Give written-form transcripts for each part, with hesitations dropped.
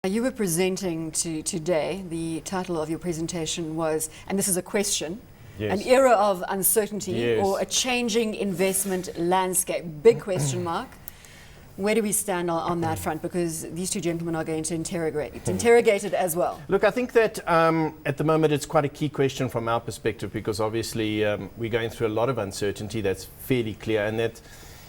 You were presenting today, the title of your presentation was, and this is a question, Yes. an era of uncertainty Yes. or a changing investment landscape, big question mark. Where do we stand on that front? Because these two gentlemen are going to interrogate it as well. Look, I think that at the moment it's quite a key question from our perspective, because obviously we're going through a lot of uncertainty. That's fairly clear, and that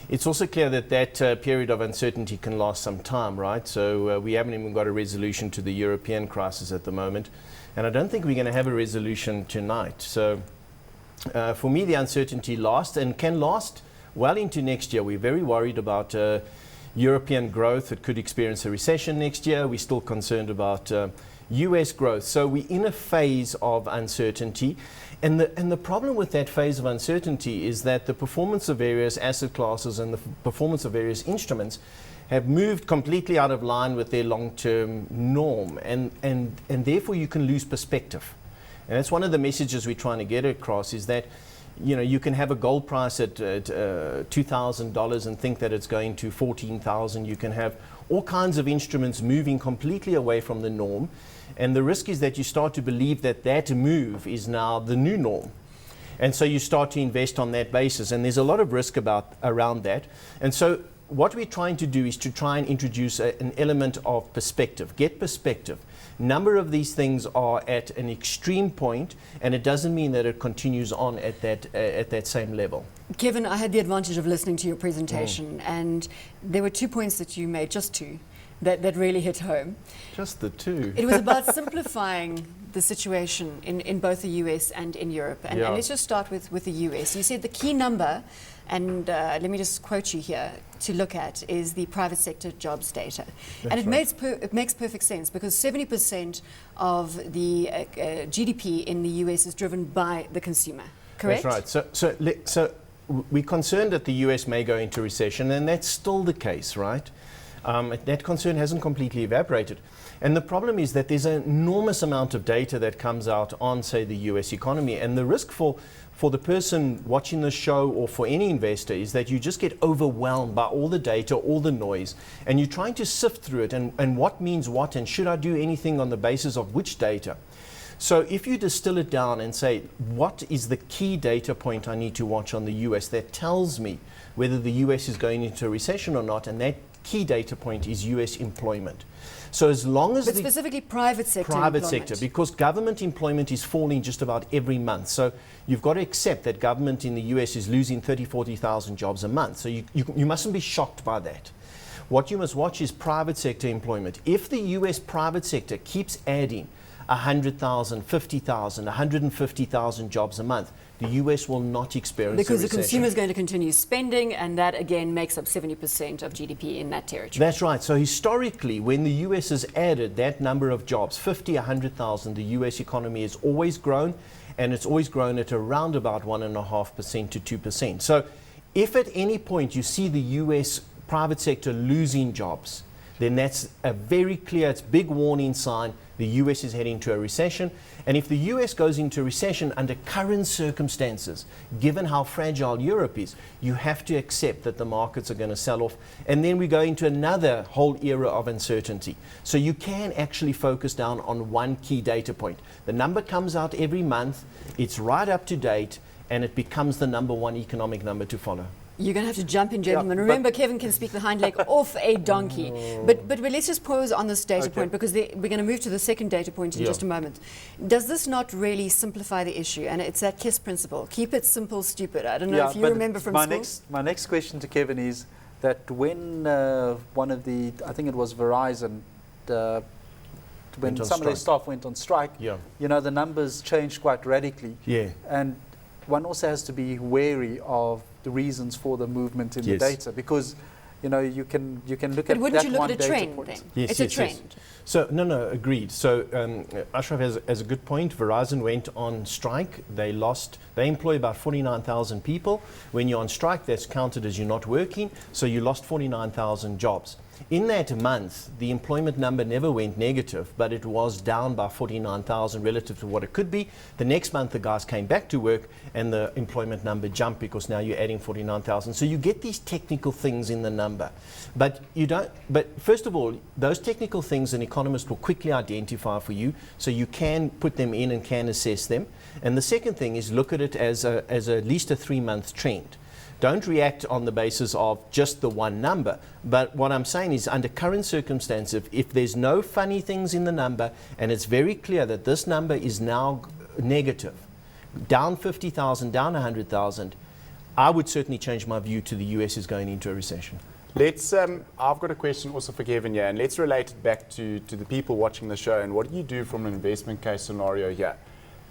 it's also clear that that period of uncertainty can last some time, right? So we haven't even got a resolution to the European crisis at the moment, and I don't think we're going to have a resolution tonight. So for me, the uncertainty lasts and can last well into next year. We're very worried about European growth. It could experience a recession next year. We're still concerned about US growth. So we're in a phase of uncertainty. And the problem with that phase of uncertainty is that the performance of various asset classes and the performance of various instruments have moved completely out of line with their long-term norm. And therefore you can lose perspective. And that's one of the messages we're trying to get across, is that you can have a gold price at $2,000 and think that it's going to 14,000. You can have all kinds of instruments moving completely away from the norm. And the risk is that you start to believe that that move is now the new norm. And so you start to invest on that basis. And there's a lot of risk around that. And so what we're trying to do is to try and introduce an element of perspective, get perspective. Number of these things are at an extreme point, and it doesn't mean that it continues on at that same level. Kevin, I had the advantage of listening to your presentation, and there were 2 points that you made, just two, that really hit home. Just the two. It was about simplifying the situation in both the US and in Europe. And let's just start with the US. You said the key number, and let me just quote you here, to look at is the private sector jobs data. That's and right. it makes perfect sense, because 70% of the GDP in the US is driven by the consumer, correct? That's right. So we're concerned that the US may go into recession, and that's still the case, right? That concern hasn't completely evaporated. And the problem is that there's an enormous amount of data that comes out on, say, the US economy. And the risk for the person watching the show, or for any investor, is that you just get overwhelmed by all the data, all the noise, and you're trying to sift through it and what means what, and should I do anything on the basis of which data? So if you distill it down and say, what is the key data point I need to watch on the US that tells me whether the US is going into a recession or not, and that key data point is US employment. So as long as but specifically private sector because government employment is falling just about every month. So you've got to accept that government in the US is losing 40,000 jobs a month. So you mustn't be shocked by that. What you must watch is private sector employment. If the US private sector keeps adding 100,000, 50,000, 150,000 jobs a month, the US will not experience a recession. Because the consumer is going to continue spending, and that again makes up 70% of GDP in that territory. That's right. So historically, when the US has added that number of jobs, 50, 100,000, the US economy has always grown, and it's always grown at around about 1.5% to 2%. So if at any point you see the US private sector losing jobs, then that's a very clear, it's big warning sign the US is heading to a recession. And if the US goes into a recession under current circumstances, given how fragile Europe is, you have to accept that the markets are going to sell off. And then we go into another whole era of uncertainty. So you can actually focus down on one key data point. The number comes out every month, it's right up to date, and it becomes the number one economic number to follow. You're going to have to jump in, gentlemen. Remember, Kevin can speak the hind leg off a donkey. But let's just pause on this data point, because we're going to move to the second data point in just a moment. Does this not really simplify the issue? And it's that KISS principle. Keep it simple, stupid. I don't know if you remember from school. My next question to Kevin is that when one of the, I think it was Verizon, when some of their staff went on strike, the numbers changed quite radically. And one also has to be wary of the reasons for the movement in the data, because you can look at wouldn't you look one at a trend then? It's a trend. So no, agreed. So Ashraf has a good point. Verizon went on strike. They employ about 49,000 people. When you're on strike, that's counted as you're not working. So you lost 49,000 jobs. In that month, the employment number never went negative, but it was down by 49,000 relative to what it could be. The next month, the guys came back to work and the employment number jumped because now you're adding 49,000. So you get these technical things in the number. But you don't. But first of all, those technical things an economist will quickly identify for you, so you can put them in and can assess them. And the second thing is look at it as at least a 3-month trend. Don't react on the basis of just the one number. But what I'm saying is, under current circumstances, if there's no funny things in the number and it's very clear that this number is now negative, down 50,000, down 100,000, I would certainly change my view to the US is going into a recession. Let's. I've got a question also for Kevin here, and let's relate it back to the people watching the show. And what do you do from an investment case scenario here?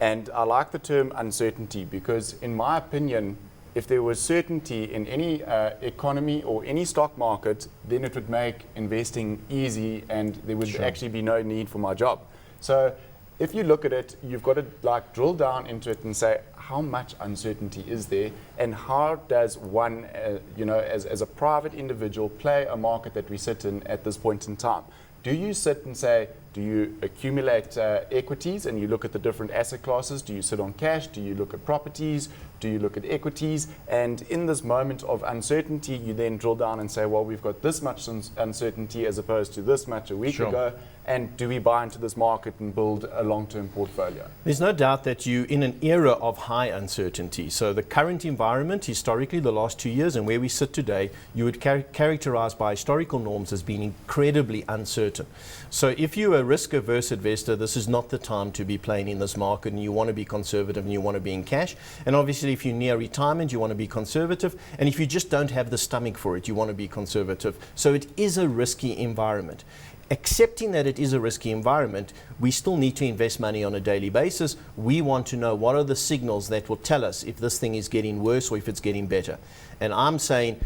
And I like the term uncertainty because, in my opinion, if there was certainty in any economy or any stock market, then it would make investing easy, and there would actually be no need for my job. So, if you look at it, you've got to like drill down into it and say, how much uncertainty is there, and how does one, as a private individual, play a market that we sit in at this point in time? Do you sit and say, do you accumulate equities and you look at the different asset classes? Do you sit on cash? Do you look at properties? Do you look at equities? And in this moment of uncertainty, you then drill down and say, well, we've got this much uncertainty as opposed to this much a week ago. And do we buy into this market and build a long-term portfolio? There's no doubt that you're in an era of high uncertainty. So the current environment, historically, the last 2 years, and where we sit today, you would characterize by historical norms as being incredibly uncertain. So if you're a risk-averse investor, this is not the time to be playing in this market, and you want to be conservative and you want to be in cash. And obviously, if you're near retirement, you want to be conservative. And if you just don't have the stomach for it, you want to be conservative. So it is a risky environment. Accepting that it is a risky environment, we still need to invest money on a daily basis. We want to know what are the signals that will tell us if this thing is getting worse or if it's getting better. And I'm saying,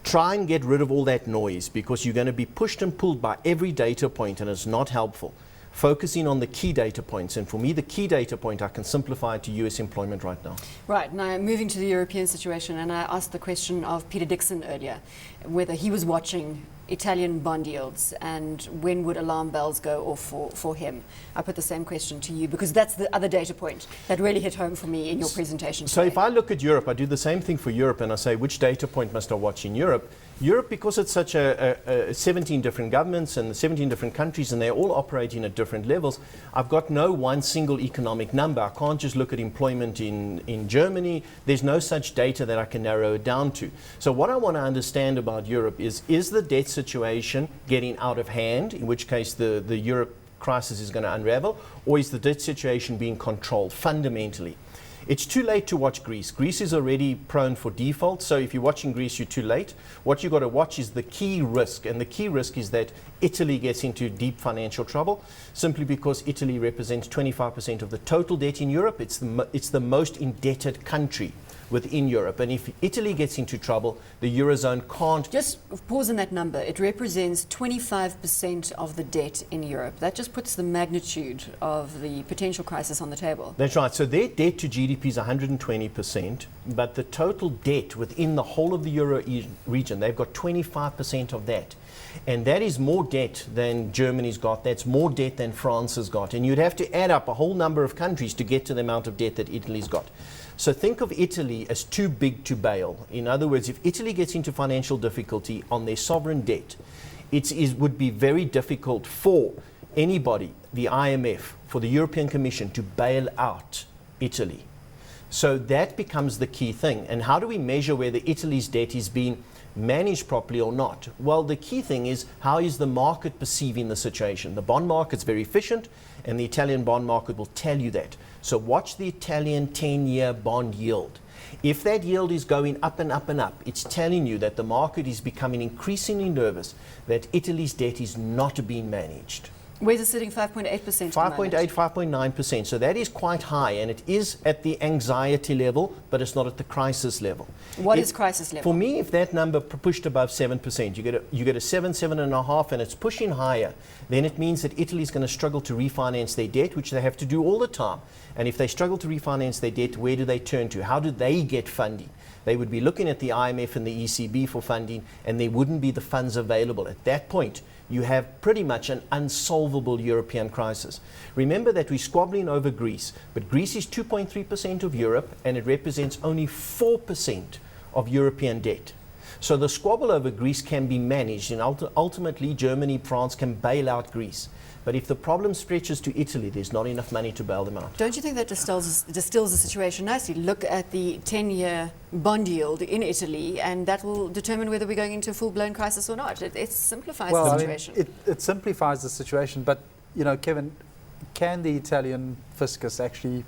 try and get rid of all that noise, because you're going to be pushed and pulled by every data point, and it's not helpful. Focusing on the key data points. And for me, the key data point, I can simplify it to US employment right now. Right, now moving to the European situation, and I asked the question of Peter Dixon earlier, whether he was watching Italian bond yields and when would alarm bells go off for him. I put the same question to you because that's the other data point that really hit home for me in your presentation today. So if I look at Europe, I do the same thing for Europe, and I say, which data point must I watch in Europe? Europe, because it's such 17 different governments and 17 different countries, and they're all operating at different levels, I've got no one single economic number. I can't just look at employment in Germany. There's no such data that I can narrow it down to. So what I want to understand about Europe is the debt situation getting out of hand, in which case the Europe crisis is going to unravel, or is the debt situation being controlled fundamentally? It's too late to watch Greece. Greece is already prone for default, so if you're watching Greece, you're too late. What you've got to watch is the key risk, and the key risk is that Italy gets into deep financial trouble, simply because Italy represents 25% of the total debt in Europe. It's the most indebted country within Europe, and if Italy gets into trouble, the Eurozone can't... Just pause on that number. It represents 25% of the debt in Europe. That just puts the magnitude of the potential crisis on the table. That's right. So their debt to GDP is 120%, but the total debt within the whole of the Euro region, they've got 25% of that. And that is more debt than Germany's got. That's more debt than France has got. And you'd have to add up a whole number of countries to get to the amount of debt that Italy's got. So think of Italy as too big to bail. In other words, if Italy gets into financial difficulty on their sovereign debt, it would be very difficult for anybody, the IMF, for the European Commission, to bail out Italy. So that becomes the key thing. And how do we measure whether Italy's debt is being managed properly or not? Well, the key thing is, how is the market perceiving the situation? The bond market's very efficient, and the Italian bond market will tell you that. So watch the Italian 10-year bond yield. If that yield is going up and up and up, it's telling you that the market is becoming increasingly nervous that Italy's debt is not being managed. Where's it sitting? 5.8%. 5.8, 5.9%. So that is quite high, and it is at the anxiety level, but it's not at the crisis level. What is crisis level? For me, if that number pushed above 7%, you get a 7, 7.5, and it's pushing higher, then it means that Italy is going to struggle to refinance their debt, which they have to do all the time. And if they struggle to refinance their debt, where do they turn to? How do they get funding? They would be looking at the IMF and the ECB for funding, and there wouldn't be the funds available. At that point, you have pretty much an unsolvable European crisis. Remember that we're squabbling over Greece, but Greece is 2.3% of Europe, and it represents only 4% of European debt. So the squabble over Greece can be managed, and ultimately Germany, France can bail out Greece. But if the problem stretches to Italy, there's not enough money to bail them out. Don't you think that distills the situation nicely? Look at the 10-year bond yield in Italy, and that will determine whether we're going into a full-blown crisis or not. It simplifies the situation. It simplifies the situation, but, you know, Kevin, can the Italian fiscus actually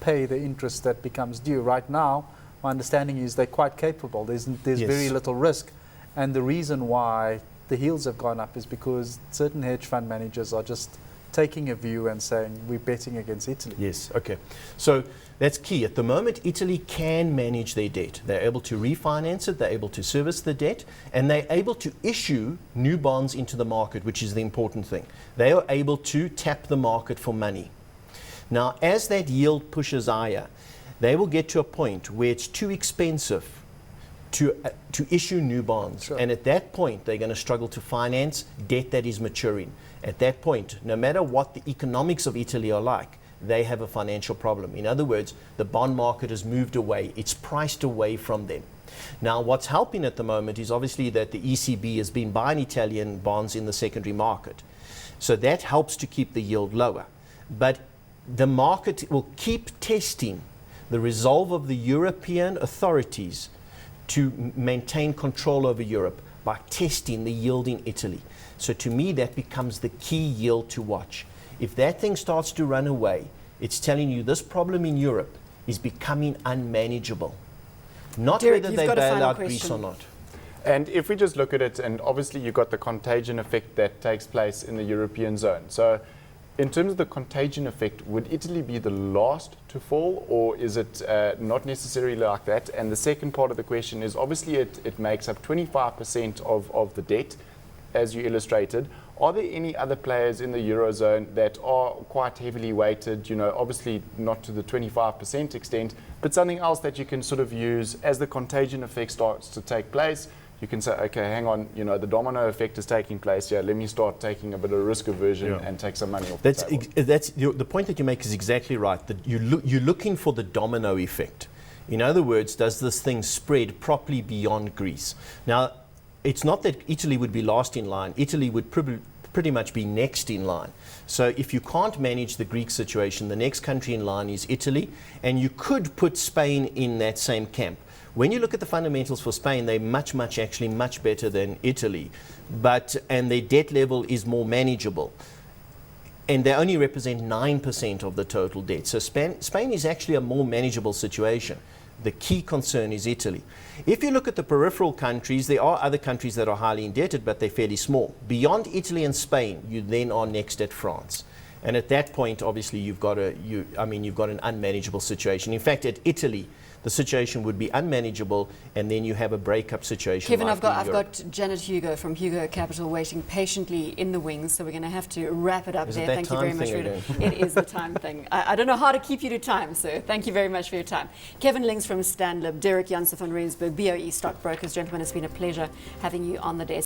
pay the interest that becomes due? Right now, my understanding is they're quite capable. There's yes. very little risk. And the reason why the yields have gone up is because certain hedge fund managers are just taking a view and saying, we're betting against Italy. Yes, okay. So that's key. At the moment, Italy can manage their debt. They're able to refinance it, they're able to service the debt, and they're able to issue new bonds into the market, which is the important thing. They are able to tap the market for money. Now, as that yield pushes higher, they will get to a point where it's too expensive to issue new bonds. Sure. And at that point, they're going to struggle to finance debt that is maturing. At that point, no matter what the economics of Italy are like, they have a financial problem. In other words, the bond market has moved away. It's priced away from them. Now, what's helping at the moment is obviously that the ECB has been buying Italian bonds in the secondary market. So that helps to keep the yield lower. But the market will keep testing the resolve of the European authorities to maintain control over Europe by testing the yield in Italy. So to me, that becomes the key yield to watch. If that thing starts to run away, it's telling you this problem in Europe is becoming unmanageable. Not Derek, whether they bail out Greece or not. And if we just look at it, and obviously you've got the contagion effect that takes place in the European zone. So in terms of the contagion effect, would Italy be the last to fall, or is it not necessarily like that? And the second part of the question is, obviously it makes up 25% of the debt, as you illustrated. Are there any other players in the Eurozone that are quite heavily weighted, you know, obviously not to the 25% extent, but something else that you can sort of use as the contagion effect starts to take place? You can say, okay, hang on, you know, the domino effect is taking place here. Let me start taking a bit of risk aversion and take some money off the table. The point that you make is exactly right. That you're looking for the domino effect. In other words, does this thing spread properly beyond Greece? Now, it's not that Italy would be last in line. Italy would pretty much be next in line. So if you can't manage the Greek situation, the next country in line is Italy, and you could put Spain in that same camp. When you look at the fundamentals for Spain, they're much better than Italy, and their debt level is more manageable. And they only represent 9% of the total debt. So Spain is actually a more manageable situation. The key concern is Italy. If you look at the peripheral countries, there are other countries that are highly indebted, but they're fairly small. Beyond Italy and Spain, you then are next at France. And at that point, obviously, you've got an unmanageable situation. In fact, at Italy, the situation would be unmanageable, and then you have a breakup situation. Kevin, I've got Janet Hugo from Hugo Capital waiting patiently in the wings, so we're going to have to wrap it up there. Thank you very much for it. It is the time thing. I don't know how to keep you to time, sir. Thank you very much for your time. Kevin Lings from Stanlib, Derek Janssen van Rensburg, BOE Stockbrokers. Gentlemen, it's been a pleasure having you on the desk.